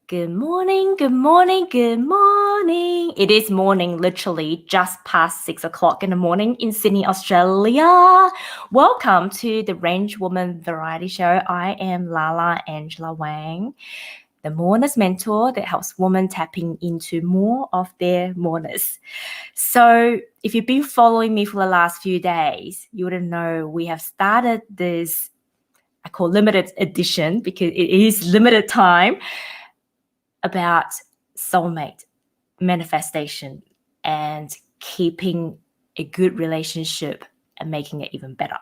Good morning, good morning, good morning. It is morning, literally just past 6 o'clock in the morning in Sydney, Australia. Welcome to the Range Woman Variety Show. I am Lala Angela Wang, the mourners mentor that helps women tapping into more of their mourners. So if you've been following me for the last few days, you would know we have started this, I call limited edition because it is limited time, about soulmate, manifestation, and keeping a good relationship and making it even better.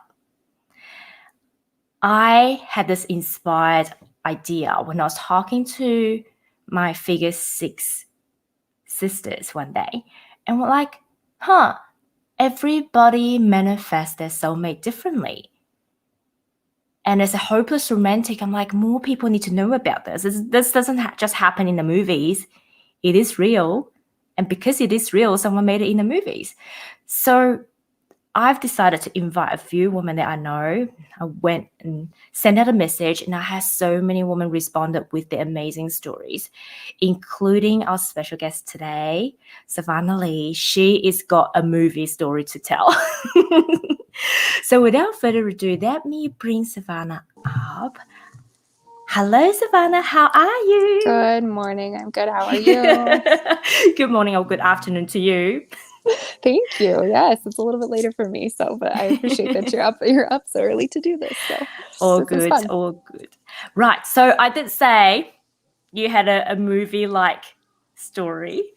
I had this inspired idea when I was talking to my figure 6 sisters one day, and we're like, everybody manifests their soulmate differently. And as a hopeless romantic, I'm like, more people need to know about this. This doesn't just happen in the movies. It is real. And because it is real, someone made it in the movies. So I've decided to invite a few women that I know. I went and sent out a message, and I had so many women responded with their amazing stories, including our special guest today, Savana Lee. She has got a movie story to tell. So without further ado, let me bring Savana up. Hello, Savana. How are you? Good morning. I'm good. How are you? Good morning or good afternoon to you. Thank you. Yes, it's a little bit later for me, but I appreciate that you're up so early to do this. So all this good, is fun. all good. Right. So I did say you had a movie-like story,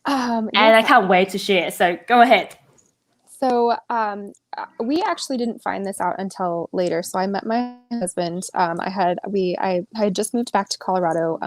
and I can't wait to share. So go ahead. So we actually didn't find this out until later. So I met my husband. I had just moved back to Colorado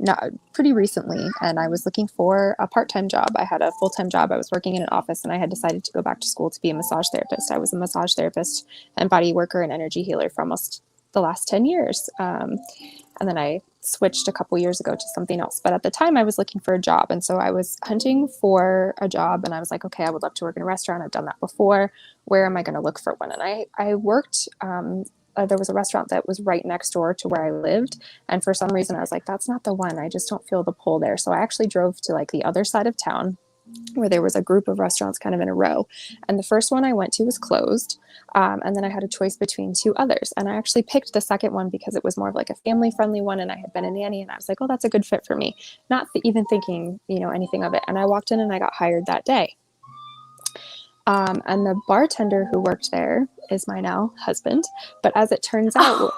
not pretty recently, and I was looking for a part-time job. I had a full-time job. I was working in an office, and I had decided to go back to school to be a massage therapist. I was a massage therapist and body worker and energy healer for almost the last 10 years. And then I switched a couple years ago to something else. But at the time I was looking for a job. And so I was hunting for a job, and I was like, okay, I would love to work in a restaurant. I've done that before. Where am I going to look for one? And I worked, there was a restaurant that was right next door to where I lived. And for some reason I was like, that's not the one. I just don't feel the pull there. So I actually drove to like the other side of town where there was a group of restaurants kind of in a row. And the first one I went to was closed. And then I had a choice between two others. And I actually picked the second one because it was more of like a family-friendly one. And I had been a nanny, and I was like, oh, that's a good fit for me. Not even thinking, anything of it. And I walked in and I got hired that day. And the bartender who worked there is my now husband. But as it turns out,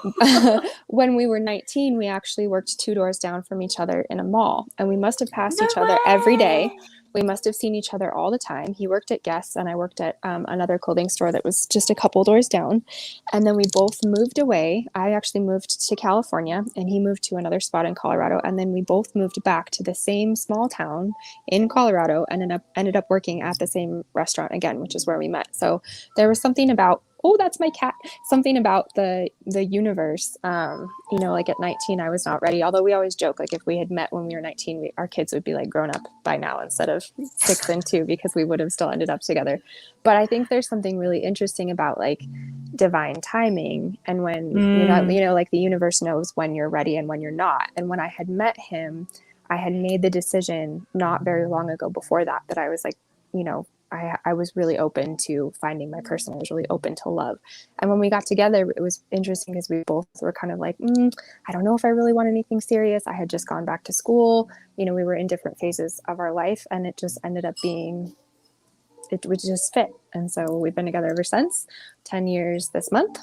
when we were 19, we actually worked 2 doors down from each other in a mall. And we must have passed each other every day. We must have seen each other all the time. He worked at Guess, and I worked at another clothing store that was just a couple doors down. And then we both moved away. I actually moved to California, and he moved to another spot in Colorado. And then we both moved back to the same small town in Colorado and ended up working at the same restaurant again, which is where we met. So there was something about, oh, that's my cat. Something about the universe. Like at 19, I was not ready. Although we always joke, like if we had met when we were 19, our kids would be like grown up by now instead of 6 and 2, because we would have still ended up together. But I think there's something really interesting about like divine timing, and when like the universe knows when you're ready and when you're not. And when I had met him, I had made the decision not very long ago before that I was like, I was really open to finding my person. I was really open to love. And when we got together, it was interesting because we both were kind of like, I don't know if I really want anything serious. I had just gone back to school. We were in different phases of our life, and it just ended up being, it would just fit. And so we've been together ever since. 10 years this month.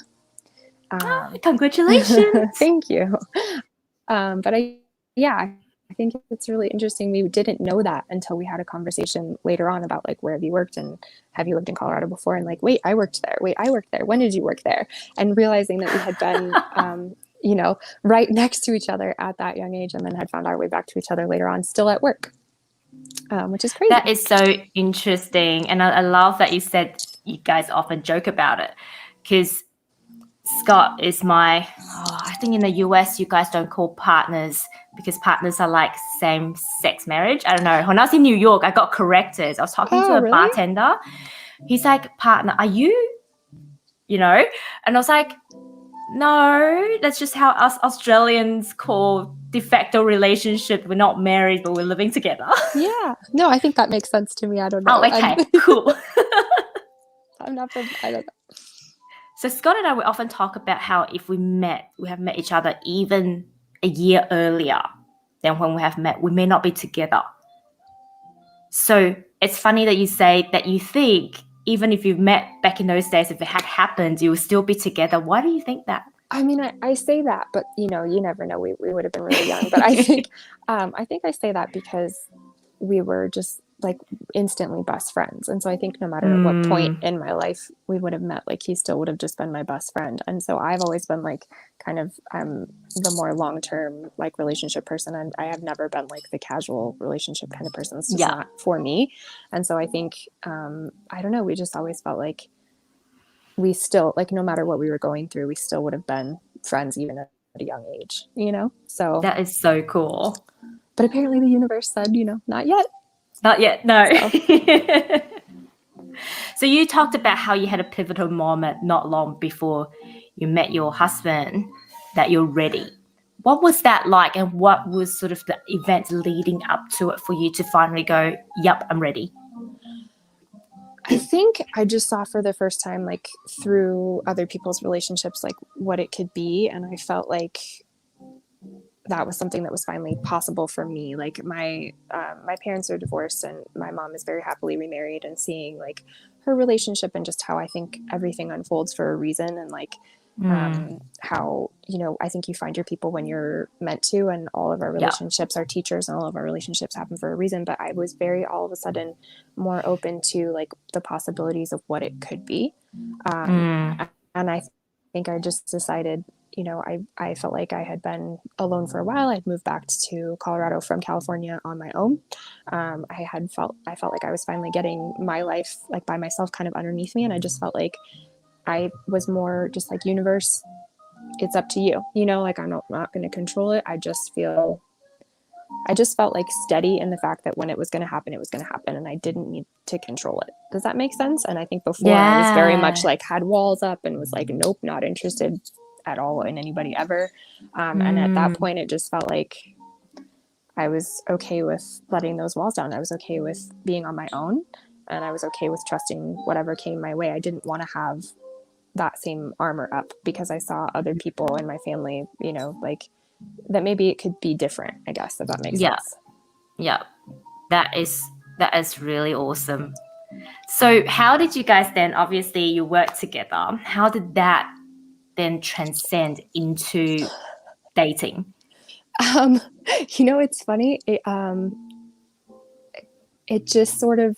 Congratulations. Thank you. I think it's really interesting. We didn't know that until we had a conversation later on about like, where have you worked, and have you lived in Colorado before? And like, wait, I worked there. Wait, I worked there. When did you work there? And realizing that we had been, right next to each other at that young age, and then had found our way back to each other later on, still at work, which is crazy. That is so interesting. And I love that you said you guys often joke about it, because Scott is I think in the US, you guys don't call partners, because partners are like same-sex marriage. I don't know. When I was in New York, I got corrected. I was talking to a bartender. He's like, partner, are you? And I was like, No, that's just how us Australians call de facto relationship. We're not married, but we're living together. Yeah. No, I think that makes sense to me. I don't know. Oh, okay, cool. I'm not from, I don't know. So Scott and I, we often talk about how if we have met each other even a year earlier than when we have met, we may not be together. So it's funny that you say that you think even if you've met back in those days, if it had happened, you would still be together. Why do you think that? I mean, I say that, but you never know. We would have been really young, but I think I say that because we were just like instantly best friends. And so I think no matter at what point in my life we would have met, like he still would have just been my best friend. And so I've always been like kind of the more long-term like relationship person. And I have never been like the casual relationship kind of person. It's just not for me. And so I think, I don't know, we just always felt like we still, like, no matter what we were going through, we still would have been friends even at a young age, So that is so cool. But apparently the universe said, not yet. Not yet, no. So you talked about how you had a pivotal moment not long before you met your husband that you're ready. What was that like, and what was sort of the event leading up to it for you to finally go, yep, I'm ready? I think I just saw for the first time, like through other people's relationships, like what it could be. And I felt like that was something that was finally possible for me. Like my parents are divorced and my mom is very happily remarried, and seeing like her relationship and just how I think everything unfolds for a reason, and like how, I think you find your people when you're meant to, and all of our relationships are teachers, and all of our relationships happen for a reason. But I was very, all of a sudden, more open to like the possibilities of what it could be. And I think I just decided, I felt like I had been alone for a while. I'd moved back to Colorado from California on my own. I felt like I was finally getting my life like by myself kind of underneath me. And I just felt like I was more just like, universe, it's up to you, like I'm not going to control it. I just felt like steady in the fact that when it was going to happen, it was going to happen, and I didn't need to control it. Does that make sense? And I think before I was very much like had walls up and was like, nope, not interested at all in anybody ever. And at that point, it just felt like I was okay with letting those walls down. I was okay with being on my own, and I was okay with trusting whatever came my way. I didn't want to have that same armor up because I saw other people in my family, like that maybe it could be different, I guess, if that makes sense. Yeah. That is really awesome. So how did you guys then, obviously you worked together, how did that then transcend into dating? It's funny. It just sort of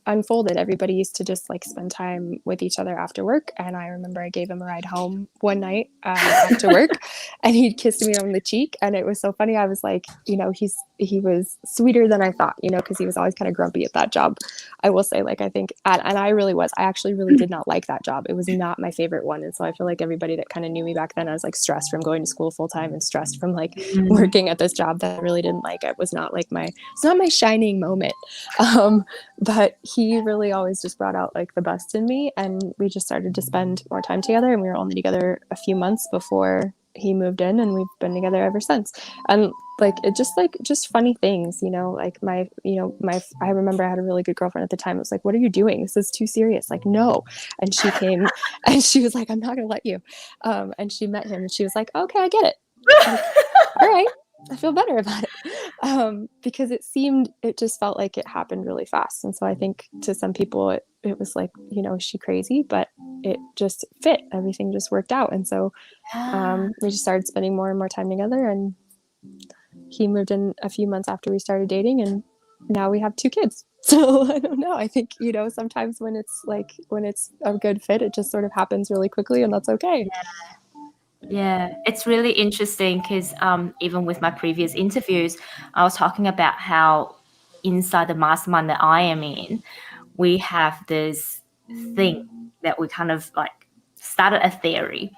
unfolded. Everybody used to just like spend time with each other after work. And I remember I gave him a ride home one night after work, and he kissed me on the cheek. And it was so funny. I was like, he was sweeter than I thought, because he was always kind of grumpy at that job. I will say, like, I think, and I actually really did not like that job. It was not my favorite one. And so I feel like everybody that kind of knew me back then, I was like stressed from going to school full time and stressed from like working at this job that I really didn't like. It was not like it's not my shining moment. But he really always just brought out like the best in me, and we just started to spend more time together, and we were only together a few months before he moved in, and we've been together ever since. And like it just funny things, like I remember I had a really good girlfriend at the time. It was like, what are you doing? This is too serious. Like, no. And she came and she was like, I'm not gonna let you. And she met him and she was like, okay, I get it. Like, all right, I feel better about it. Because it just felt like it happened really fast. And so I think to some people it was like, is she crazy? But it just fit. Everything just worked out. And so we just started spending more and more time together, and he moved in a few months after we started dating, and now we have 2 kids. So I don't know. I think, sometimes when it's a good fit, it just sort of happens really quickly, and that's okay. Yeah, it's really interesting because even with my previous interviews, I was talking about how inside the mastermind that I am in, we have this thing that we kind of like started a theory.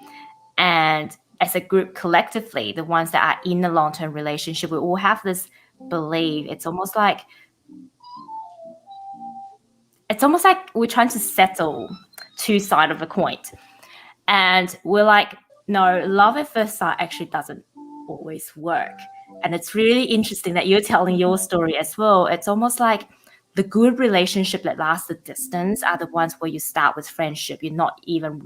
And as a group collectively, the ones that are in a long-term relationship, we all have this belief. It's almost like we're trying to settle 2 sides of a coin. And we're like, no, love at first sight actually doesn't always work. And it's really interesting that you're telling your story as well. It's almost like the good relationship that lasts the distance are the ones where you start with friendship. You're not even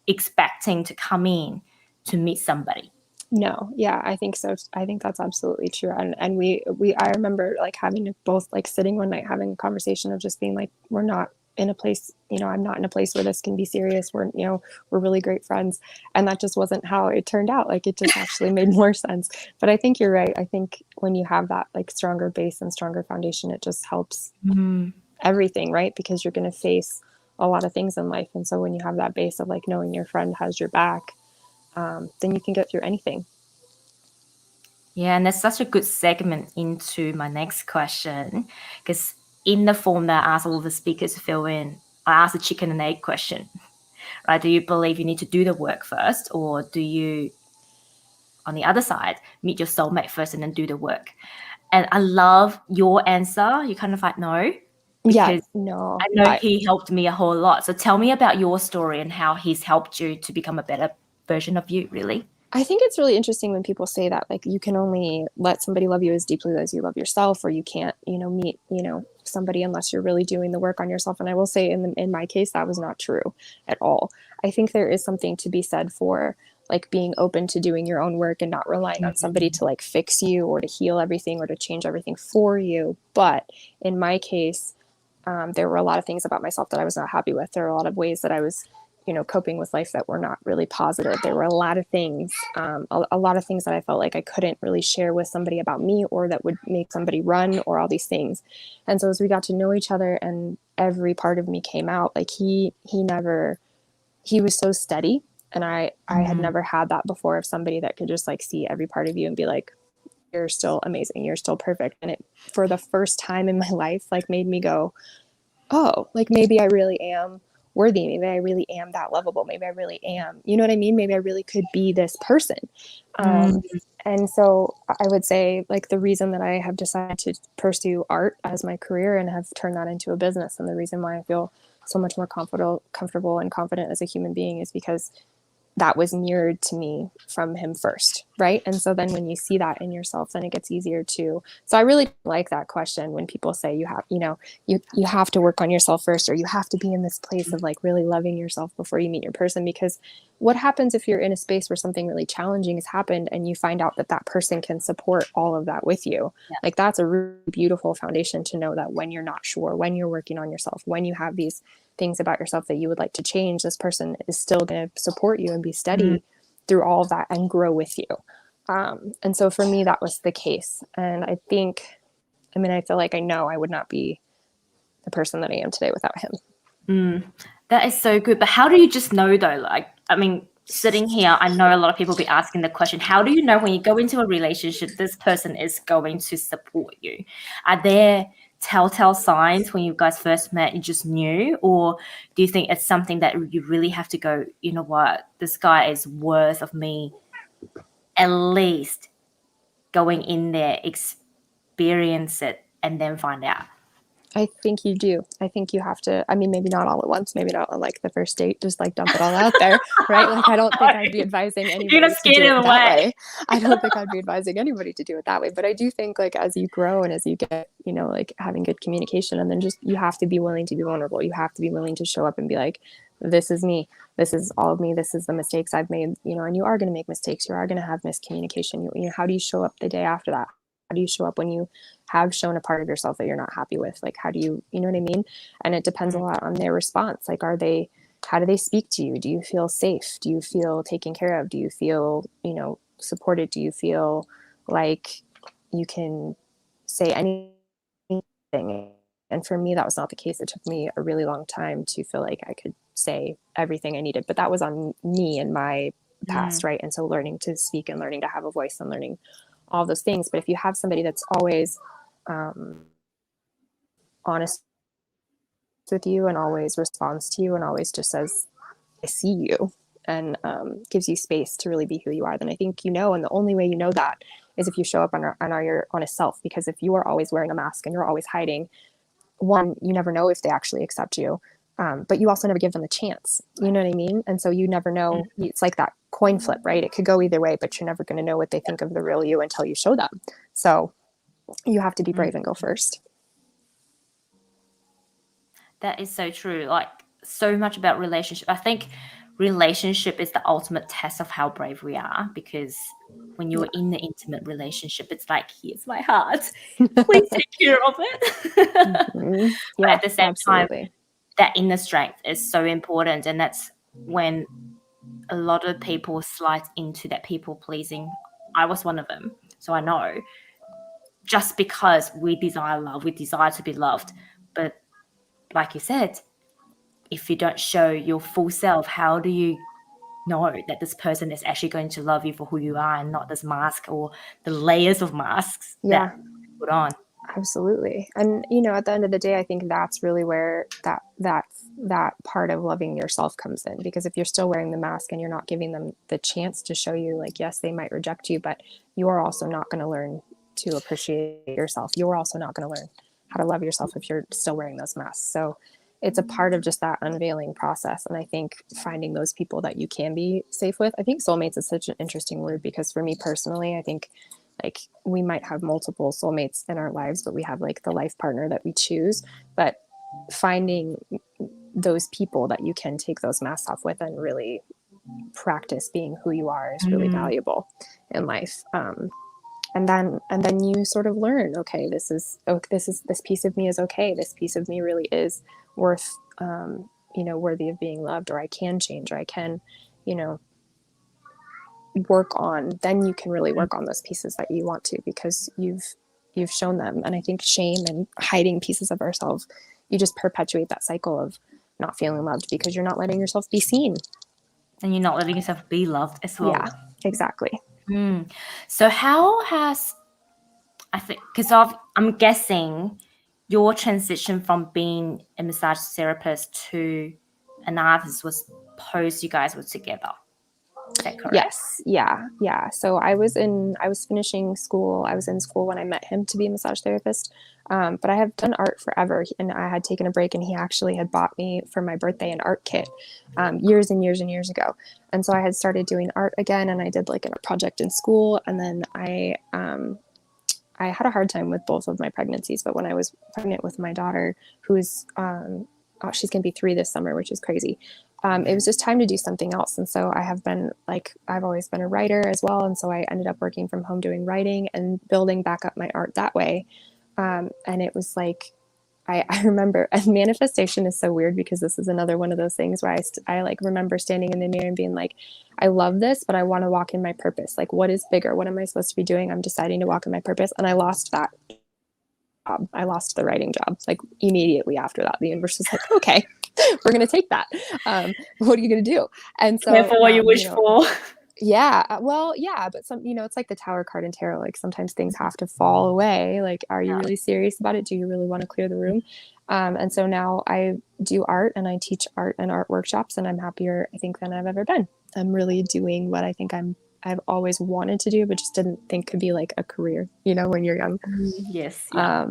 expecting to come in to meet somebody. No, yeah, I think so. I think that's absolutely true. And I remember like having to both like sitting one night having a conversation of just being like, we're not in a place, I'm not in a place where this can be serious. We're really great friends. And that just wasn't how it turned out. Like it just actually made more sense. But I think you're right. I think when you have that like stronger base and stronger foundation, it just helps everything, right? Because you're going to face a lot of things in life. And so when you have that base of like knowing your friend has your back, then you can get through anything. Yeah, and that's such a good segment into my next question, because in the form that I ask all the speakers to fill in, I ask the chicken and egg question, right? Do you believe you need to do the work first, or do you, on the other side, meet your soulmate first and then do the work? And I love your answer. You kind of like, no, Yeah, because no. I know he helped me a whole lot. So tell me about your story and how he's helped you to become a better version of you, really. I think it's really interesting when people say that, like, you can only let somebody love you as deeply as you love yourself, or you can't, meet, somebody unless you're really doing the work on yourself. And I will say in my case, that was not true at all. I think there is something to be said for like being open to doing your own work and not relying on somebody to like fix you or to heal everything or to change everything for you. But in my case, there were a lot of things about myself that I was not happy with. There were a lot of ways that I was coping with life that were not really positive. There were a lot of things, a lot of things that I felt like I couldn't really share with somebody about me, or that would make somebody run, or all these things. And so as we got to know each other and every part of me came out, like he was so steady. And I had never had that before, of somebody that could just like see every part of you and be like, you're still amazing. You're still perfect. And it, for the first time in my life, like made me go, oh, like maybe I really am worthy. Maybe I really am that lovable. Maybe I really am, you know what I mean? Maybe I really could be this person. And so I would say like the reason that I have decided to pursue art as my career and have turned that into a business, and the reason why I feel so much more comfortable and confident as a human being, is because that was mirrored to me from him first, right? And so then when you see that in yourself, then it gets easier to. So I really like that question when people say you have, you have to work on yourself first, or you have to be in this place of like really loving yourself before you meet your person. Because what happens if you're in a space where something really challenging has happened and you find out that that person can support all of that with you? Yeah. Like that's a really beautiful foundation to know that when you're not sure, when you're working on yourself, when you have these things about yourself that you would like to change, this person is still going to support you and be steady through all of that and grow with you. And so for me, that was the case. And I feel like I know I would not be the person that I am today without him. That is so good. But how do you just know though? Like, sitting here, I know a lot of people be asking the question, how do you know when you go into a relationship, this person is going to support you? Are there telltale signs when you guys first met, you just knew? Or do you think it's something that you really have to go, you know what, this guy is worth of me at least going in there, experience it, and then find out? I think you do. I think you have to, maybe not all at once, maybe not on like the first date, just like dump it all out there, right? Like, I don't think I'd be advising anybody to do it that way. I don't think I'd be advising anybody to do it that way. But I do think like as you grow and as you get, like having good communication, and then just, you have to be willing to be vulnerable. You have to be willing to show up and be like, this is me. This is all of me. This is the mistakes I've made, and you are going to make mistakes. You are going to have miscommunication. How do you show up the day after that? How do you show up when you have shown a part of yourself that you're not happy with? Like, how do you know what I mean? And it depends a lot on their response. Like, how do they speak to you? Do you feel safe? Do you feel taken care of? Do you feel, supported? Do you feel like you can say anything? And for me, that was not the case. It took me a really long time to feel like I could say everything I needed, but that was on me and my past, right? And so learning to speak and learning to have a voice and learning all those things. But if you have somebody that's always honest with you and always responds to you and always just says, I see you, and gives you space to really be who you are, then I think and the only way you know that is if you show up on your honest self. Because if you are always wearing a mask and you're always hiding, one, you never know if they actually accept you. but you also never give them a chance. You know what I mean? And so you never know. It's like that coin flip, right? It could go either way, but you're never going to know what they think of the real you until you show them. So you have to be brave and go first. That is so true. Like, so much about relationship. I think relationship is the ultimate test of how brave we are, because when you're in the intimate relationship, it's like, here's my heart. Please take care of it. Mm-hmm. But Yeah, at the same absolutely. time, that inner strength is so important. And that's when a lot of people slide into that people pleasing. I was one of them. So I know, just because we desire love, we desire to be loved. But like you said, if you don't show your full self, how do you know that this person is actually going to love you for who you are, and not this mask or the layers of masks Yeah, that you put on? absolutely. And at the end of the day, I think that's really where that part of loving yourself comes in, because if you're still wearing the mask and you're not giving them the chance to show you, like, yes, they might reject you, but you're also not going to learn to appreciate yourself. You're also not going to learn how to love yourself if you're still wearing those masks. So it's a part of just that unveiling process. And I think finding those people that you can be safe with. I think soulmates is such an interesting word, because for me personally, I think, like, we might have multiple soulmates in our lives, but we have, like, the life partner that we choose. But finding those people that you can take those masks off with and really practice being who you are is really valuable in life. And then you sort of learn, okay, this piece of me is okay. This piece of me really is worth, worthy of being loved, or I can change, or I can, work on. Then you can really work on those pieces that you want to, because you've shown them. And I think shame and hiding pieces of ourselves, you just perpetuate that cycle of not feeling loved, because you're not letting yourself be seen. And you're not letting yourself be loved as well. Yeah, exactly. So how has, I think, because I'm guessing your transition from being a massage therapist to an artist was post you guys were together. Is that correct? Yes. Yeah. So I was finishing school. I was in school when I met him to be a massage therapist. But I have done art forever, and I had taken a break, and he actually had bought me for my birthday an art kit, years and years and years ago. And so I had started doing art again, and I did, like, a project in school. And then I had a hard time with both of my pregnancies, but when I was pregnant with my daughter, who's she's gonna be 3 this summer, which is crazy. It was just time to do something else. And so I've always been a writer as well. And so I ended up working from home doing writing and building back up my art that way. And it was like, I remember, and manifestation is so weird, because this is another one of those things where I like remember standing in the mirror and being like, I love this, but I want to walk in my purpose. Like, what is bigger? What am I supposed to be doing? I'm deciding to walk in my purpose. And I lost that job. I lost the writing job, like, immediately after that. The universe was like, okay, we're going to take that. What are you going to do? And so, Careful what you wish for. yeah, well, yeah, but it's like the Tower card in tarot. Like, sometimes things have to fall away. Like, are you really serious about it? Do you really want to clear the room? And so now I do art, and I teach art and art workshops, and I'm happier, I think, than I've ever been. I'm really doing what I think I've always wanted to do, but just didn't think could be like a career, when you're young. Yes. Yeah.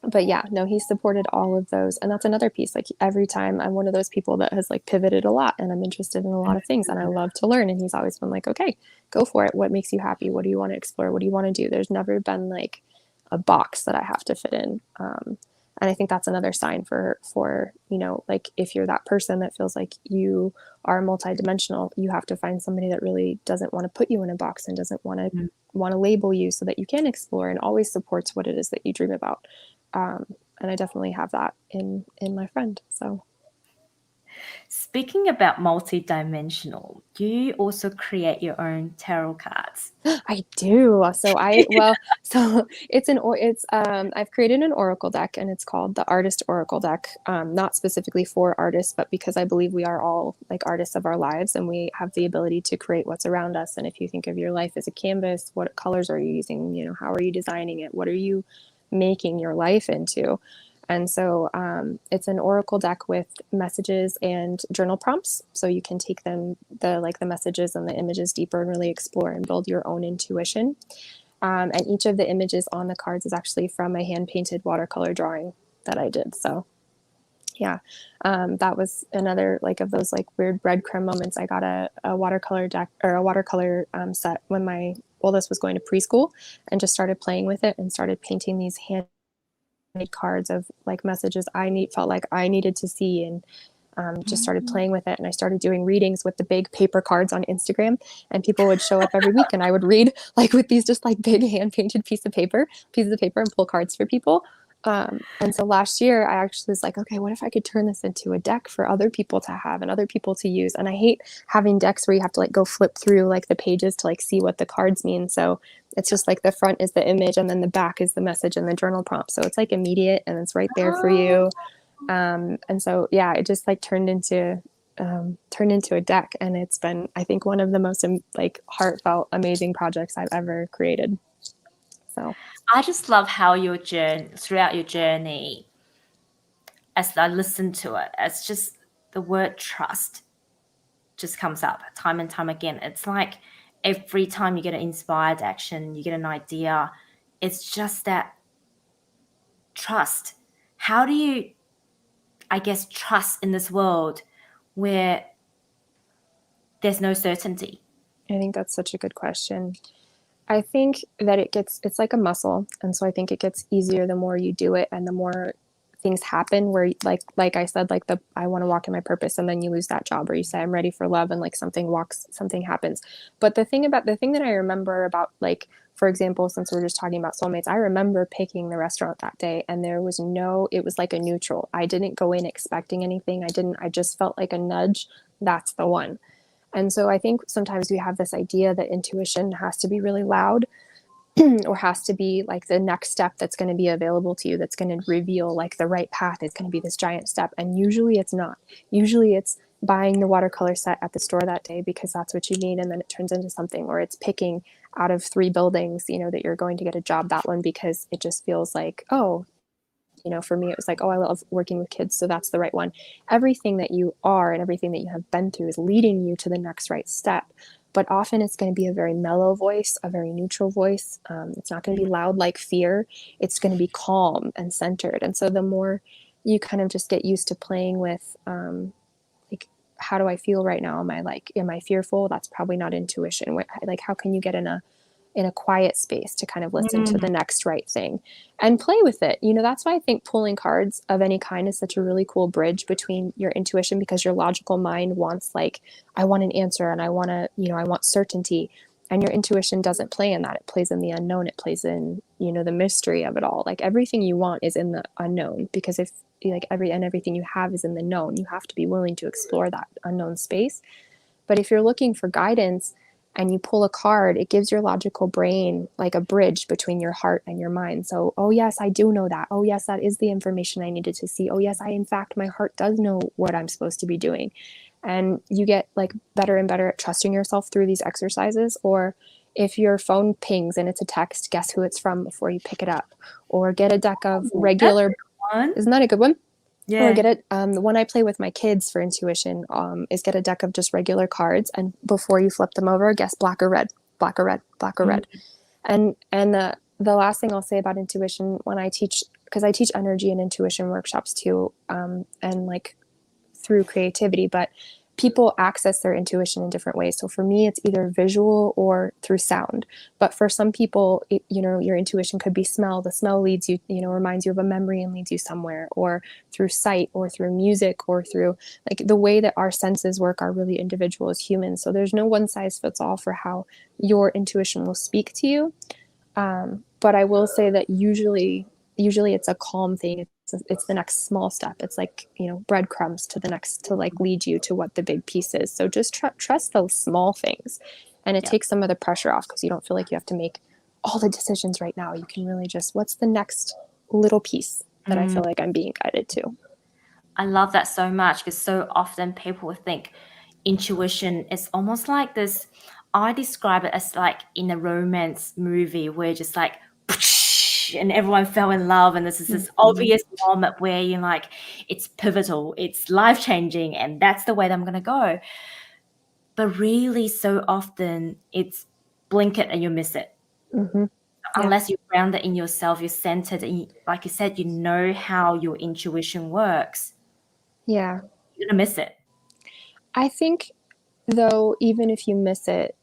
But yeah, no, he supported all of those. And that's another piece. Like, every time, I'm one of those people that has, like, pivoted a lot, and I'm interested in a lot of things, and I love to learn. And he's always been like, okay, go for it. What makes you happy? What do you want to explore? What do you want to do? There's never been, like, a box that I have to fit in. And I think that's another sign for, like, if you're that person that feels like you are multidimensional, you have to find somebody that really doesn't want to put you in a box, and doesn't want to label you, so that you can explore, and always supports what it is that you dream about. And I definitely have that in my friend. So, Speaking about multi-dimensional, do you also create your own tarot cards? I do. So I've created an oracle deck, and it's called the Artist Oracle Deck. Not specifically for artists, but because I believe we are all, like, artists of our lives, and we have the ability to create what's around us. And if you think of your life as a canvas, what colors are you using? How are you designing it? What are you making your life into? And so it's an oracle deck with messages and journal prompts. So you can take the messages and the images deeper, and really explore and build your own intuition. And each of the images on the cards is actually from a hand-painted watercolor drawing that I did. So Yeah. That was another like of those like weird breadcrumb moments. I got a watercolor deck or a watercolor set when my oldest was going to preschool, and just started playing with it and started painting these handmade cards of like messages felt like I needed to see, and just started playing with it. And I started doing readings with the big paper cards on Instagram, and people would show up every week and I would read like with these just like big hand painted pieces of paper and pull cards for people. And so last year I actually was like, okay, what if I could turn this into a deck for other people to have and other people to use? And I hate having decks where you have to like go flip through like the pages to like see what the cards mean. So it's just like the front is the image and then the back is the message and the journal prompt. So it's like immediate and it's right there for you. And so, yeah, it just like turned into a deck, and it's been, I think, one of the most like heartfelt, amazing projects I've ever created. So I just love how throughout your journey, as I listen to it, it's just the word trust just comes up time and time again. It's like every time you get an inspired action, you get an idea, it's just that trust. How do you, I guess, trust in this world where there's no certainty? I think that's such a good question. I think that it's like a muscle. And so I think it gets easier the more you do it and the more things happen where like I said, like I want to walk in my purpose, and then you lose that job, or you say I'm ready for love and like something happens. But the thing that I remember about, like, for example, since we're just talking about soulmates, I remember picking the restaurant that day and it was like a neutral. I didn't go in expecting anything. I just felt like a nudge. That's the one. And so I think sometimes we have this idea that intuition has to be really loud or has to be like the next step that's going to be available to you, that's going to reveal like the right path. It's going to be this giant step. And usually it's not. Usually it's buying the watercolor set at the store that day because that's what you need. And then it turns into something, or it's picking out of 3 buildings, that you're going to get a job, that one, because it just feels like, oh, for me, it was like, oh, I love working with kids, so that's the right one. Everything that you are and everything that you have been through is leading you to the next right step. But often it's going to be a very mellow voice, a very neutral voice. It's not going to be loud like fear. It's going to be calm and centered. And so the more you kind of just get used to playing with, like, how do I feel right now? Am I fearful? That's probably not intuition. Like, how can you get in a quiet space to kind of listen to the next right thing and play with it? That's why I think pulling cards of any kind is such a really cool bridge between your intuition, because your logical mind wants, like, I want an answer and I want I want certainty. And your intuition doesn't play in that. It plays in the unknown. It plays in, the mystery of it all. Like, everything you want is in the unknown, because if like everything you have is in the known, you have to be willing to explore that unknown space. But if you're looking for guidance and you pull a card, it gives your logical brain like a bridge between your heart and your mind. So, oh yes, I do know that. Oh yes, that is the information I needed to see. Oh yes, in fact, my heart does know what I'm supposed to be doing. And you get like better and better at trusting yourself through these exercises. Or if your phone pings and it's a text, guess who it's from before you pick it up. Or get a deck of regular. Isn't that a good one? Yeah. Or get it. The one I play with my kids for intuition is get a deck of just regular cards, and before you flip them over, guess black or red, black or red, black or red. And the last thing I'll say about intuition, when I teach, because I teach energy and intuition workshops too, and like through creativity, but people access their intuition in different ways. So for me, it's either visual or through sound. But for some people, your intuition could be smell. The smell leads you, reminds you of a memory and leads you somewhere, or through sight, or through music, or through, like, the way that our senses work are really individual as humans. So there's no one size fits all for how your intuition will speak to you. But I will say that usually it's a calm thing. It's the next small step. It's like, breadcrumbs to the next, to like lead you to what the big piece is. So just trust those small things, and it takes some of the pressure off, because you don't feel like you have to make all the decisions right now. You can really just, what's the next little piece that I feel like I'm being guided to. I love that so much, because so often people would think intuition is almost like this. I describe it as like in a romance movie where just like and everyone fell in love, and this is this obvious moment where you're like, it's pivotal, it's life-changing, and that's the way that I'm going to go. But really, so often it's blink it and you miss it. Mm-hmm. Unless you're grounded in yourself, you're centered, and like you said, you know how your intuition works. Yeah. You're gonna miss it. I think though, even if you miss it,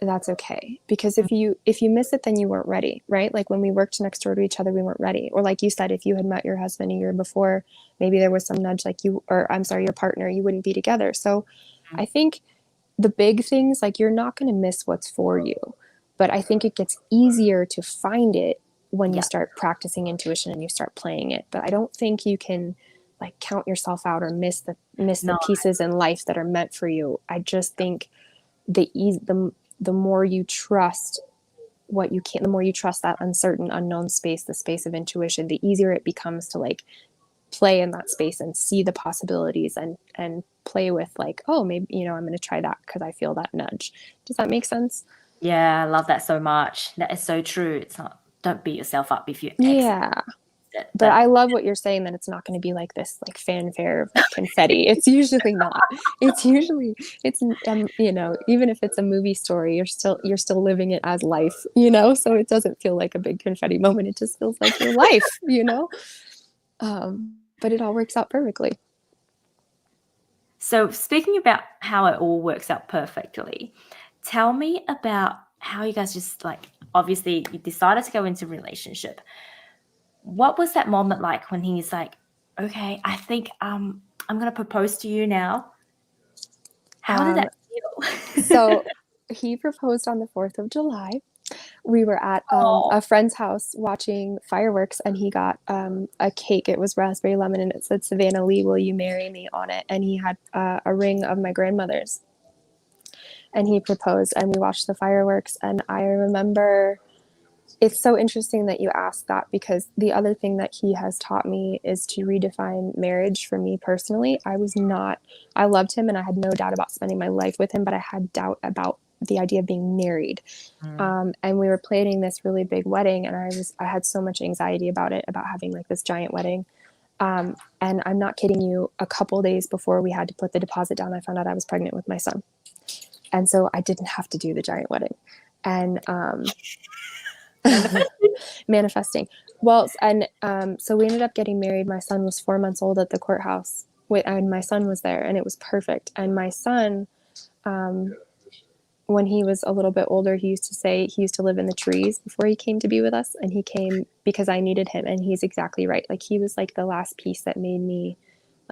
that's okay, because if you miss it, then you weren't ready, right? Like when we worked next door to each other, we weren't ready. Or like you said, if you had met your husband a year before, maybe there was some nudge, like you, or I'm sorry, your partner, you wouldn't be together. So I think the big things, like you're not going to miss what's for you, but I think it gets easier to find it when you Yeah. start practicing intuition and you start playing it. But I don't think you can like count yourself out or miss the No. pieces in life that are meant for you. I just think the more you trust what you can, the more you trust that uncertain, unknown space, the space of intuition, the easier it becomes to like play in that space and see the possibilities and play with like, oh, maybe, you know, I'm going to try that because I feel that nudge. Does that make sense? Yeah, I love that so much. That is so true. It's not, don't beat yourself up if you exit Yeah. it. But I love what you're saying, that it's not going to be like this like fanfare of like confetti. It's usually not. It's usually it's you know, even if it's a movie story, you're still living it as life, you know? So it doesn't feel like a big confetti moment. It just feels like your life, you know? But it all works out perfectly. So speaking about how it all works out perfectly, tell me about how you guys just like, obviously you decided to go into a relationship. What was that moment like when he's like, okay, I think I'm gonna propose to you now? How did that feel? So he proposed on the 4th of July. We were at Oh, a friend's house watching fireworks, and he got a cake. It was raspberry lemon, and it said, "Savana Lee, will you marry me?" on it. And he had a ring of my grandmother's. And he proposed, and we watched the fireworks. And I remember, it's so interesting that you asked that, because the other thing that he has taught me is to redefine marriage for me personally. I loved him and I had no doubt about spending my life with him, but I had doubt about the idea of being married. And we were planning this really big wedding, and I had so much anxiety about it, about having like this giant wedding. And I'm not kidding you, a couple days before we had to put the deposit down, I found out I was pregnant with my son. And so I didn't have to do the giant wedding. And manifesting. Well, and so we ended up getting married. My son was 4 months old at the courthouse, and my son was there, and it was perfect. And my son, when he was a little bit older, he used to say he used to live in the trees before he came to be with us, and he came because I needed him. And he's exactly right. Like he was like the last piece that made me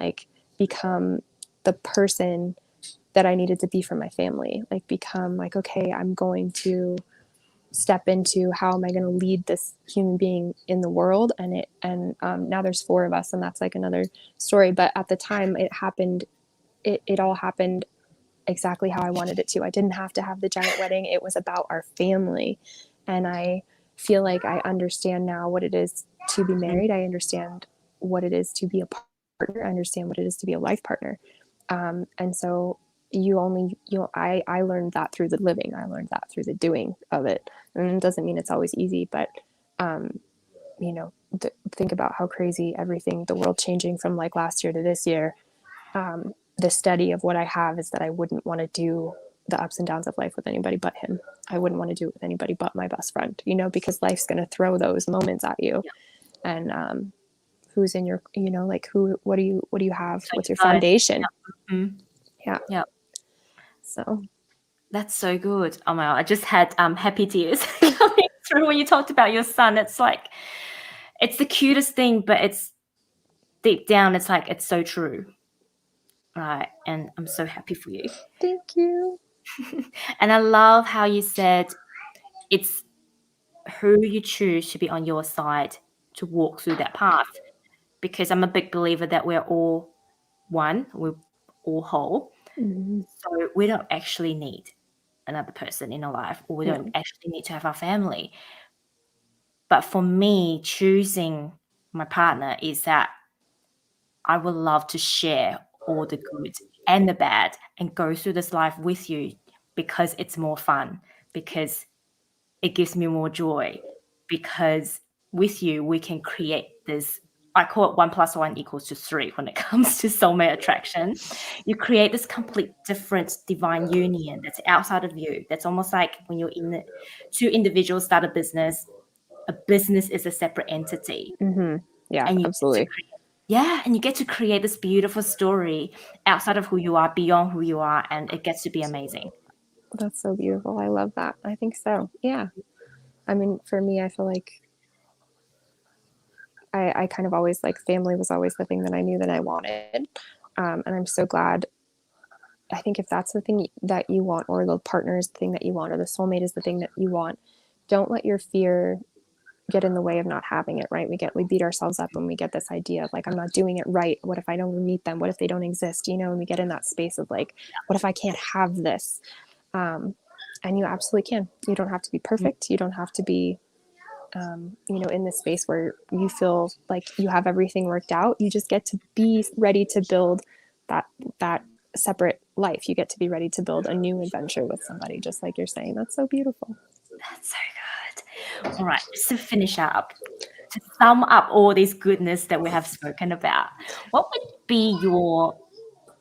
like become the person that I needed to be for my family. Like become like, okay, I'm going to step into how am I going to lead this human being in the world. And now there's 4 of us, and that's like another story. But at the time it happened, it all happened exactly how I wanted it to. I didn't have to have the giant wedding. It was about our family. And I feel like I understand now what it is to be married. I understand what it is to be a partner. I understand what it is to be a life partner. And so I learned that through the living. I learned that through the doing of it. And it doesn't mean it's always easy, but, you know, think about how crazy everything, the world changing from like last year to this year. The study of what I have is that I wouldn't want to do the ups and downs of life with anybody but him. I wouldn't want to do it with anybody but my best friend, you know, because life's going to throw those moments at you. And who's in your, you know, like what do you have? What's your foundation? Yeah. yeah. So That's so good. Oh my God, I just had happy tears coming through when you talked about your son. It's like, it's the cutest thing, but it's deep down, it's like, it's so true. Right. And I'm so happy for you. thank you. And I love how you said it's who you choose to be on your side to walk through that path. Because I'm a big believer that we're all one, we're all whole. Mm-hmm. So we don't actually need another person in our life, or we don't actually need to have our family. But for me, choosing my partner is that I would love to share all the good and the bad and go through this life with you, because it's more fun, because it gives me more joy, because with you, we can create this. I call it 1 + 1 = 3 when it comes to soulmate attraction. You create this complete different divine union that's outside of you. That's almost like when you're in the, 2 individuals start a business is a separate entity. Mm-hmm. Yeah, And you get to absolutely. create, Yeah, and you get to create this beautiful story outside of who you are, beyond who you are, and it gets to be amazing. That's so beautiful. I love that. I think so. Yeah. I mean, for me, I feel like I kind of always like family was always the thing that I knew that I wanted. And I'm so glad. I think if that's the thing that you want, or the partner is the thing that you want, or the soulmate is the thing that you want, don't let your fear get in the way of not having it, right? We beat ourselves up when we get this idea of like, I'm not doing it right. What if I don't meet them? What if they don't exist? You know, and we get in that space of like, what if I can't have this? And you absolutely can. You don't have to be perfect. You don't have to be, you know, in this space where you feel like you have everything worked out. You just get to be ready to build that separate life. You get to be ready to build a new adventure with somebody, just like you're saying. That's so beautiful. That's so good. All right, just to finish up, to sum up all this goodness that we have spoken about, what would be your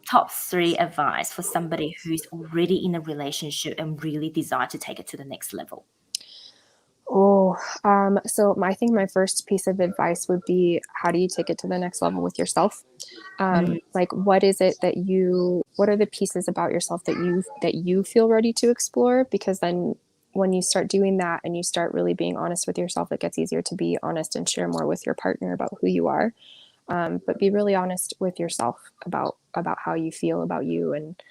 top 3 advice for somebody who's already in a relationship and really desire to take it to the next level? Oh, so I think my first piece of advice would be, how do you take it to the next level with yourself? Like, what is it that what are the pieces about yourself that you feel ready to explore? Because then when you start doing that and you start really being honest with yourself, it gets easier to be honest and share more with your partner about who you are. But be really honest with yourself about how you feel about you, and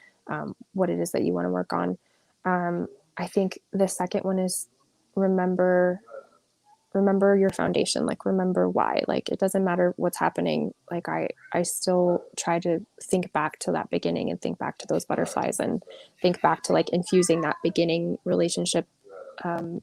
what it is that you want to work on. I think the second one is remember your foundation. Like, remember why. Like, it doesn't matter what's happening. Like, I still try to think back to that beginning, and think back to those butterflies, and think back to like infusing that beginning relationship, and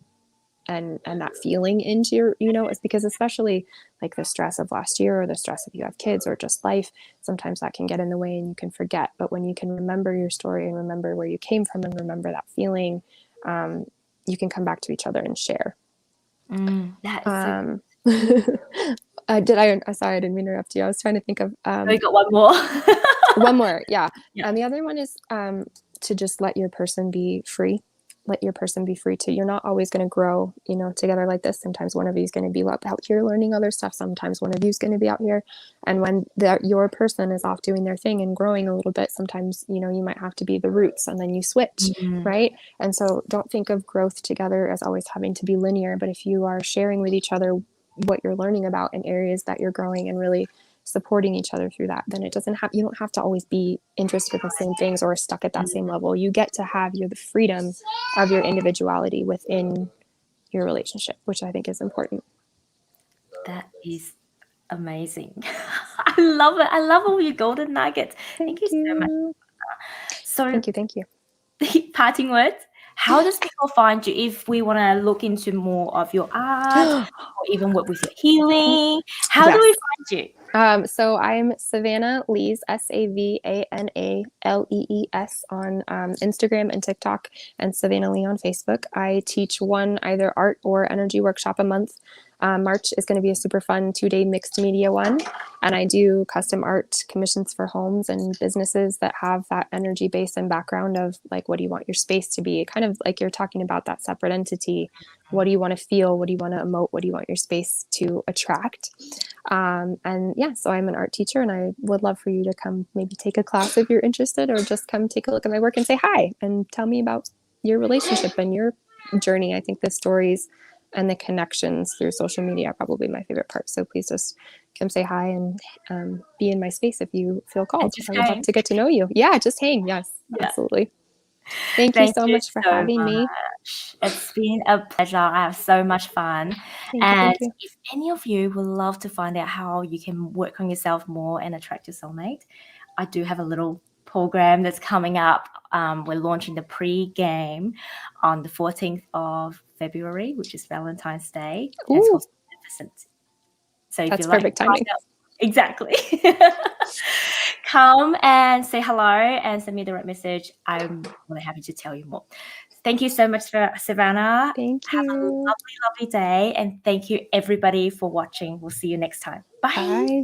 that feeling into your, you know, it's because, especially like the stress of last year, or the stress if you have kids, or just life, sometimes that can get in the way and you can forget. But when you can remember your story, and remember where you came from, and remember that feeling, you can come back to each other and share. That is so Sorry, I didn't mean to interrupt you. I was trying to think of we got one more. one more. Yeah. Yeah. And the other one is to just let your person be free. Let your person be free too. You're not always going to grow, you know, together like this. Sometimes one of you is going to be out here learning other stuff. Sometimes one of you is going to be out here. And when your person is off doing their thing and growing a little bit, sometimes, you know, you might have to be the roots, and then you switch, right? And so don't think of growth together as always having to be linear. But if you are sharing with each other what you're learning about in areas that you're growing, and really supporting each other through that, then you don't have to always be interested in the same things or stuck at that same level. You get to have the freedom of your individuality within your relationship, which I think is important. That is amazing. I love it. I love all your golden nuggets. Thank you so much. So, Thank you. the parting words. How does people find you if we want to look into more of your art, or even work with your healing? How do we find you? So I'm Savana Lees, SAVANALEES, on Instagram and TikTok, and Savana Lee on Facebook. I teach one either art or energy workshop a month. March is going to be a super fun 2-day mixed media one. And I do custom art commissions for homes and businesses that have that energy base and background of like, what do you want your space to be? Kind of like you're talking about that separate entity. What do you want to feel? What do you want to emote? What do you want your space to attract? And yeah, so I'm an art teacher, and I would love for you to come maybe take a class if you're interested, or just come take a look at my work and say hi and tell me about your relationship and your journey. I think the stories and the connections through social media are probably my favorite part. So please just come say hi, and be in my space if you feel called. I would love to get to know you. Yeah, just hang. Yes, absolutely. Thank you so much for having me. It's been a pleasure. I have so much fun. Thank you. If any of you would love to find out how you can work on yourself more and attract your soulmate, I do have a little program that's coming up. We're launching the pre-game on the 14th of February, which is Valentine's Day. It's called Magnificent. So if That's you like perfect timing. Exactly. Come and say hello and send me a direct message. I'm really happy to tell you more. Thank you so much, for Savana. Thank you. Have a lovely, lovely day. And thank you, everybody, for watching. We'll see you next time. Bye. Bye.